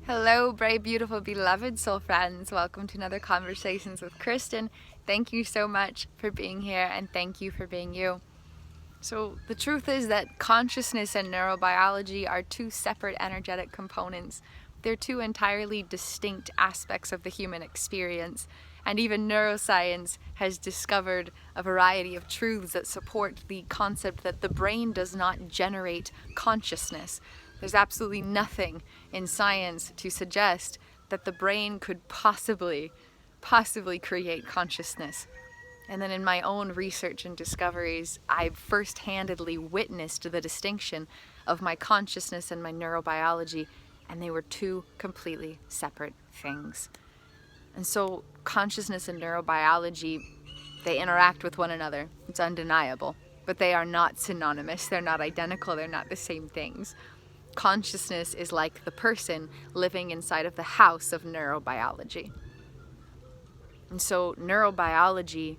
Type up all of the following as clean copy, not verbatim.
Hello, bright, beautiful, beloved soul friends. Welcome to another Conversations with Kristin. Thank you so much for being here, and thank you for being you. So the truth is that consciousness and neurobiology are two separate energetic components. They're two entirely distinct aspects of the human experience, and even neuroscience has discovered a variety of truths that support the concept that the brain does not generate consciousness. There's absolutely nothing in science to suggest that the brain could possibly create consciousness. And then in my own research and discoveries, I've first-handedly witnessed the distinction of my consciousness and my neurobiology, and they were two completely separate things. And so consciousness and neurobiology, they interact with one another. It's undeniable. But they are not synonymous. They're not identical. They're not the same things. Consciousness is like the person living inside of the house of neurobiology. And so neurobiology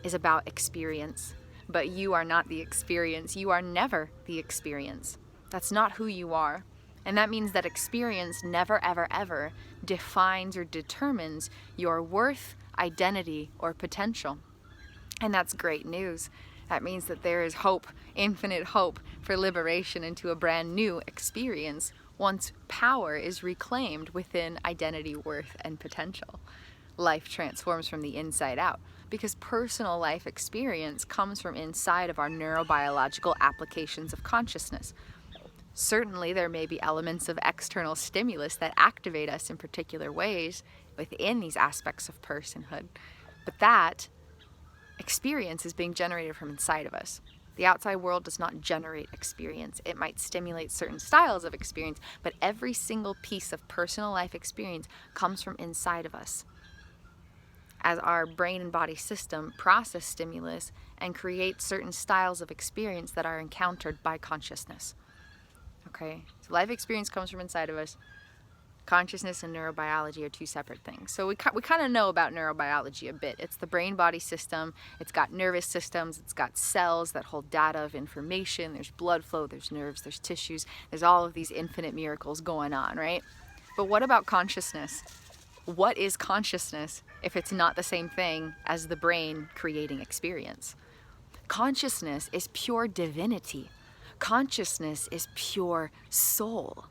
is about experience, but you are not the experience. You are never the experience. That's not who you are. And that means that experience never, ever, ever defines or determines your worth, identity, or potential. And that's great news. That means that there is hope, infinite hope for liberation into a brand new experience once power is reclaimed within identity, worth, and potential. Life transforms from the inside out because personal life experience comes from inside of our neurobiological applications of consciousness. Certainly, there may be elements of external stimulus that activate us in particular ways within these aspects of personhood, but that experience is being generated from inside of us. The outside world does not generate experience. It might stimulate certain styles of experience, but every single piece of personal life experience comes from inside of us, as our brain and body system process stimulus and create certain styles of experience that are encountered by consciousness. Okay, so life experience comes from inside of us. Consciousness and neurobiology are two separate things. So we kind of know about neurobiology a bit. It's the brain-body system. It's got nervous systems. It's got cells that hold data of information. There's blood flow. There's nerves. There's tissues. There's all of these infinite miracles going on, right? But what about consciousness? What is consciousness if it's not the same thing as the brain creating experience? Consciousness is pure divinity. Consciousness is pure soul.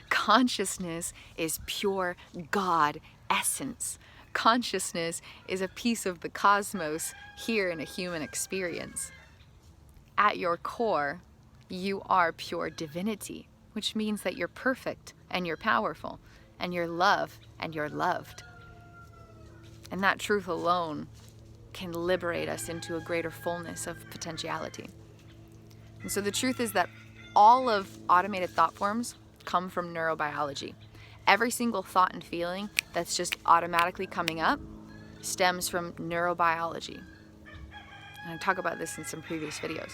Consciousness is pure God essence. Consciousness is a piece of the cosmos here in a human experience. At your core, you are pure divinity, which means that you're perfect and you're powerful and you're love and you're loved. And that truth alone can liberate us into a greater fullness of potentiality. And so the truth is that all of automated thought forms come from neurobiology. Every single thought and feeling that's just automatically coming up stems from neurobiology. And I talk about this in some previous videos.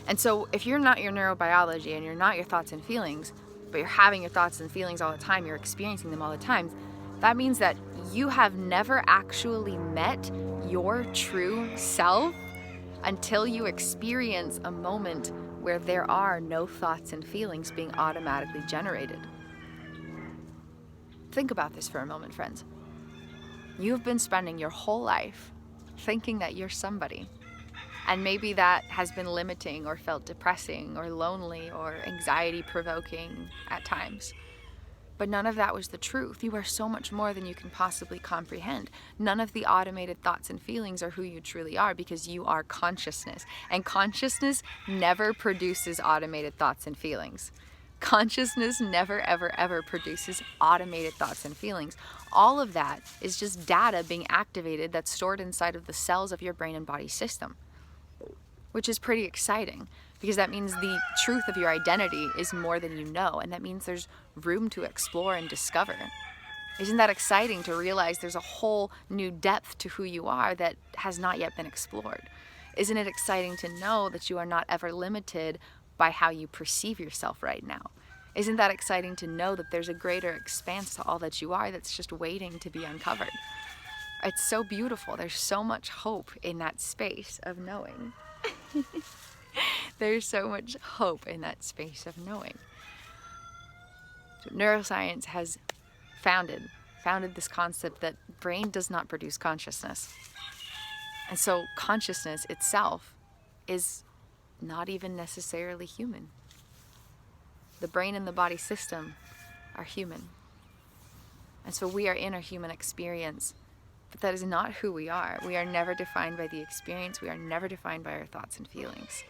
And so if you're not your neurobiology and you're not your thoughts and feelings, but you're having your thoughts and feelings all the time, you're experiencing them all the time, that means that you have never actually met your true self until you experience a moment where there are no thoughts and feelings being automatically generated. Think about this for a moment, friends. You've been spending your whole life thinking that you're somebody, and maybe that has been limiting or felt depressing or lonely or anxiety-provoking at times. But none of that was the truth. You are so much more than you can possibly comprehend. None of the automated thoughts and feelings are who you truly are, because you are consciousness. And consciousness never produces automated thoughts and feelings. Consciousness never, ever, ever produces automated thoughts and feelings. All of that is just data being activated that's stored inside of the cells of your brain and body system, which is pretty exciting, because that means the truth of your identity is more than you know, and that means there's room to explore and discover. Isn't that exciting to realize there's a whole new depth to who you are that has not yet been explored? Isn't it exciting to know that you are not ever limited by how you perceive yourself right now? Isn't that exciting to know that there's a greater expanse to all that you are that's just waiting to be uncovered? It's so beautiful. There's so much hope in that space of knowing. There's so much hope in that space of knowing. So neuroscience has founded this concept that brain does not produce consciousness. And so consciousness itself is not even necessarily human. The brain and the body system are human. And so we are in a human experience, but that is not who we are. We are never defined by the experience. We are never defined by our thoughts and feelings.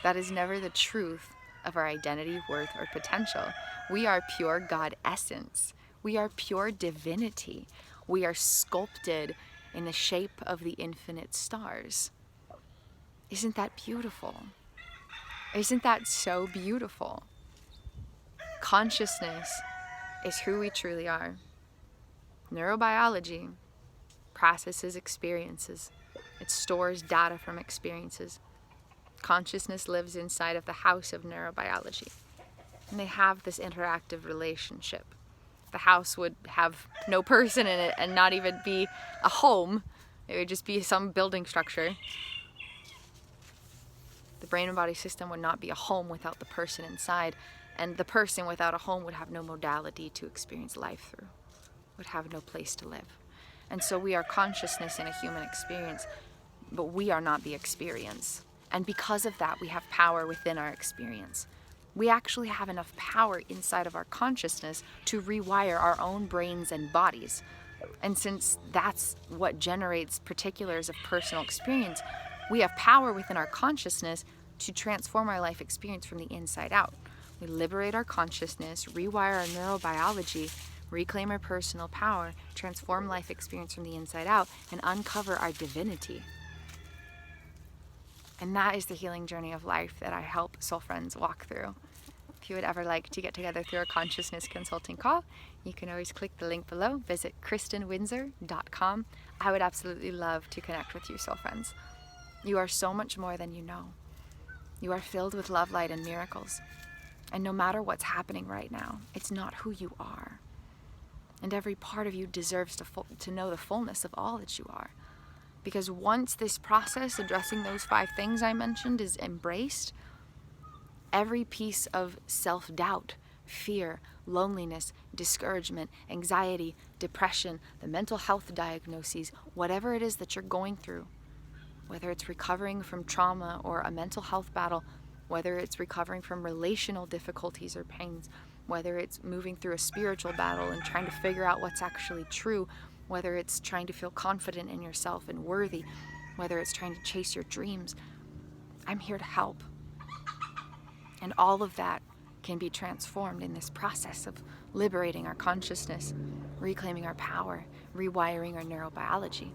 That is never the truth of our identity, worth, or potential. We are pure God essence. We are pure divinity. We are sculpted in the shape of the infinite stars. Isn't that beautiful? Isn't that so beautiful? Consciousness is who we truly are. Neurobiology processes experiences. It stores data from experiences. Consciousness lives inside of the house of neurobiology. And they have this interactive relationship. The house would have no person in it and not even be a home. It would just be some building structure. The brain and body system would not be a home without the person inside. And the person without a home would have no modality to experience life through, would have no place to live. And so we are consciousness in a human experience, but we are not the experience. And because of that, we have power within our experience. We actually have enough power inside of our consciousness to rewire our own brains and bodies. And since that's what generates particulars of personal experience, we have power within our consciousness to transform our life experience from the inside out. We liberate our consciousness, rewire our neurobiology, reclaim our personal power, transform life experience from the inside out, and uncover our divinity. And that is the healing journey of life that I help soul friends walk through. If you would ever like to get together through a consciousness consulting call, you can always click the link below. Visit KristinWindsor.com. I would absolutely love to connect with you, soul friends. You are so much more than you know. You are filled with love, light, and miracles. And no matter what's happening right now, it's not who you are. And every part of you deserves to know the fullness of all that you are. Because once this process addressing those 5 things I mentioned is embraced, every piece of self-doubt, fear, loneliness, discouragement, anxiety, depression, the mental health diagnoses, whatever it is that you're going through, whether it's recovering from trauma or a mental health battle, whether it's recovering from relational difficulties or pains, whether it's moving through a spiritual battle and trying to figure out what's actually true, whether it's trying to feel confident in yourself and worthy, whether it's trying to chase your dreams, I'm here to help. And all of that can be transformed in this process of liberating our consciousness, reclaiming our power, rewiring our neurobiology.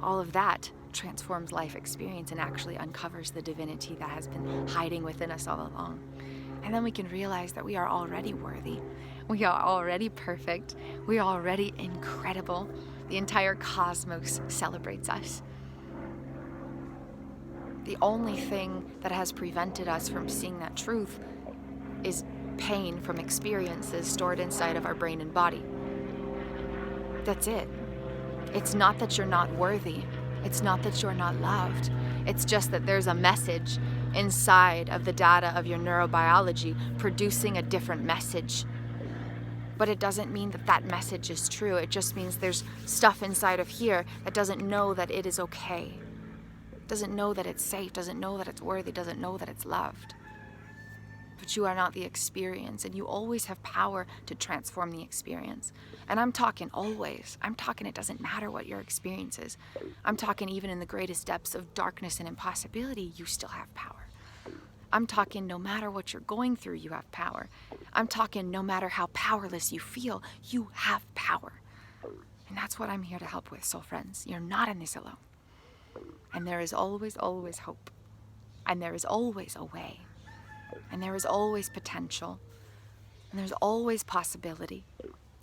All of that transforms life experience and actually uncovers the divinity that has been hiding within us all along. And then we can realize that we are already worthy. We are already perfect. We are already incredible. The entire cosmos celebrates us. The only thing that has prevented us from seeing that truth is pain from experiences stored inside of our brain and body. That's it. It's not that you're not worthy. It's not that you're not loved. It's just that there's a message inside of the data of your neurobiology producing a different message. But it doesn't mean that that message is true. It just means there's stuff inside of here that doesn't know that it is okay. Doesn't know that it's safe, doesn't know that it's worthy, doesn't know that it's loved. But you are not the experience, and you always have power to transform the experience. And I'm talking always. I'm talking it doesn't matter what your experience is. I'm talking even in the greatest depths of darkness and impossibility, you still have power. I'm talking no matter what you're going through, you have power. I'm talking no matter how powerless you feel, you have power. And that's what I'm here to help with, soul friends. You're not in this alone. And there is always, always hope. And there is always a way. And there is always potential. And there's always possibility.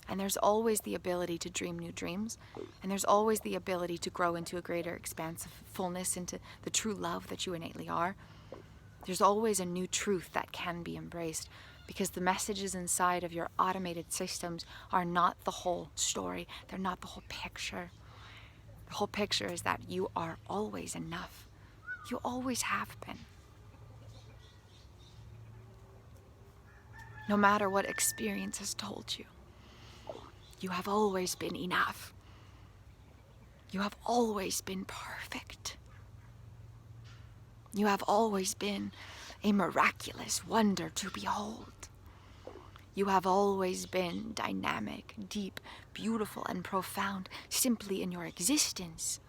And there's always the ability to dream new dreams. And there's always the ability to grow into a greater expanse of fullness, into the true love that you innately are. There's always a new truth that can be embraced, because the messages inside of your automated systems are not the whole story. They're not the whole picture. The whole picture is that you are always enough. You always have been. No matter what experience has told you, you have always been enough. You have always been perfect. You have always been a miraculous wonder to behold. You have always been dynamic, deep, beautiful, and profound simply in your existence.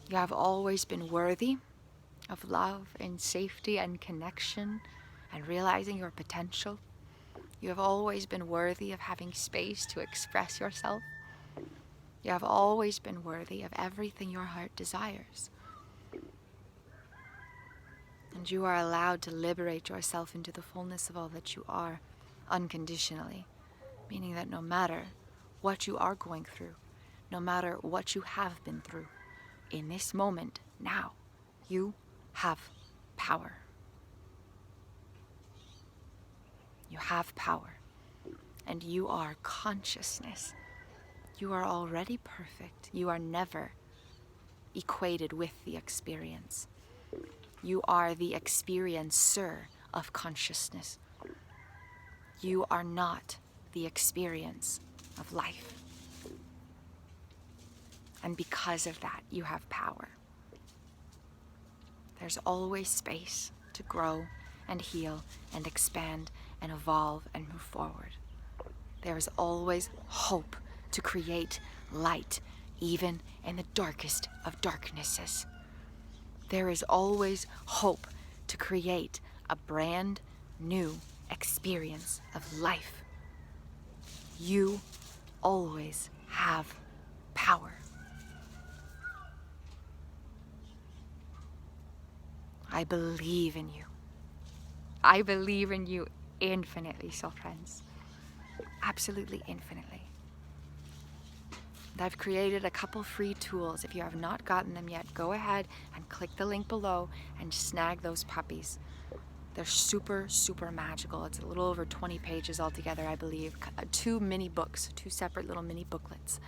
You have always been worthy of love and safety and connection and realizing your potential. You have always been worthy of having space to express yourself. You have always been worthy of everything your heart desires. And you are allowed to liberate yourself into the fullness of all that you are, unconditionally, meaning that no matter what you are going through, no matter what you have been through, in this moment, now, you have power. You have power, and you are consciousness. You are already perfect. You are never equated with the experience. You are the experiencer of consciousness. You are not the experience of life. And because of that, you have power. There's always space to grow and heal and expand and evolve and move forward. There is always hope to create light, even in the darkest of darknesses. There is always hope to create a brand new experience of life. You always have power. I believe in you. I believe in you infinitely, soul friends. Absolutely infinitely. And I've created a couple free tools. If you have not gotten them yet, go ahead and click the link below and snag those puppies. They're super, super magical. It's a little over 20 pages altogether, I believe. 2 mini books, 2 separate little mini booklets.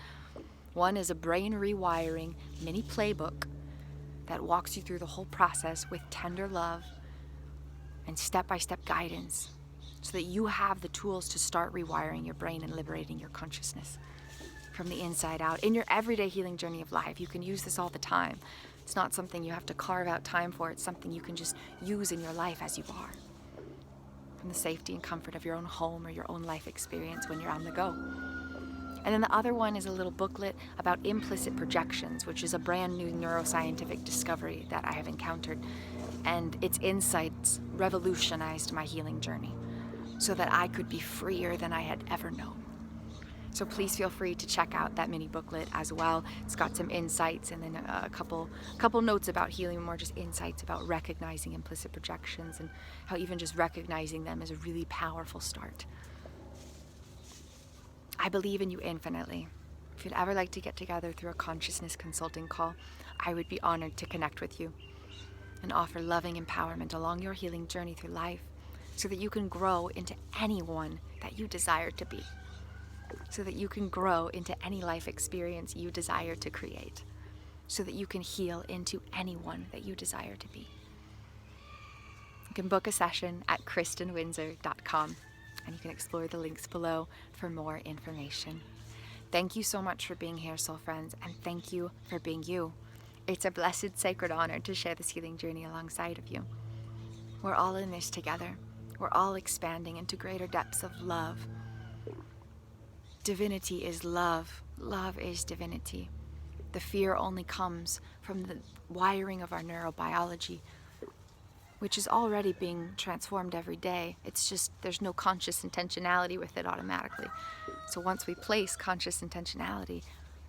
One is a brain rewiring mini playbook that walks you through the whole process with tender love and step-by-step guidance so that you have the tools to start rewiring your brain and liberating your consciousness from the inside out in your everyday healing journey of life. You can use this all the time. It's not something you have to carve out time for. It's something you can just use in your life as you are, from the safety and comfort of your own home or your own life experience when you're on the go. And then the other one is a little booklet about implicit projections, which is a brand new neuroscientific discovery that I have encountered. And its insights revolutionized my healing journey so that I could be freer than I had ever known. So please feel free to check out that mini booklet as well. It's got some insights and then a couple notes about healing, more just insights about recognizing implicit projections and how even just recognizing them is a really powerful start. I believe in you infinitely. If you'd ever like to get together through a consciousness consulting call, I would be honored to connect with you and offer loving empowerment along your healing journey through life so that you can grow into anyone that you desire to be, so that you can grow into any life experience you desire to create, so that you can heal into anyone that you desire to be. You can book a session at kristinwindsor.com. and you can explore the links below for more information. Thank you so much for being here, soul friends, and thank you for being you. It's a blessed, sacred honor to share this healing journey alongside of you. We're all in this together. We're all expanding into greater depths of love. Divinity is love. Love is divinity. The fear only comes from the wiring of our neurobiology, which is already being transformed every day. It's just there's no conscious intentionality with it automatically. So once we place conscious intentionality,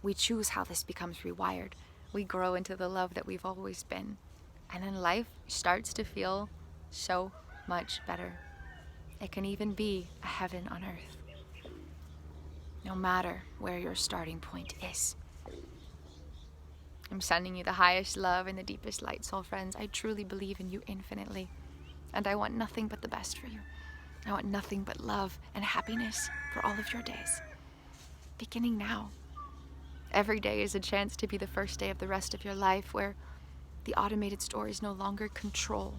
we choose how this becomes rewired. We grow into the love that we've always been. And then life starts to feel so much better. It can even be a heaven on earth, no matter where your starting point is. I'm sending you the highest love and the deepest light, soul friends. I truly believe in you infinitely, and I want nothing but the best for you. I want nothing but love and happiness for all of your days, beginning now. Every day is a chance to be the first day of the rest of your life where the automated stories no longer control.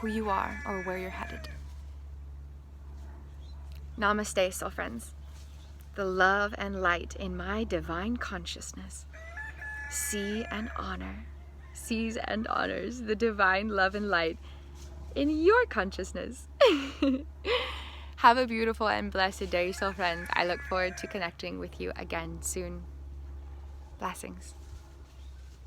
who you are or where you're headed. Namaste, soul friends. The love and light in my divine consciousness sees and honors the divine love and light in your consciousness. Have a beautiful and blessed day, soul friends. I look forward to connecting with you again soon. Blessings.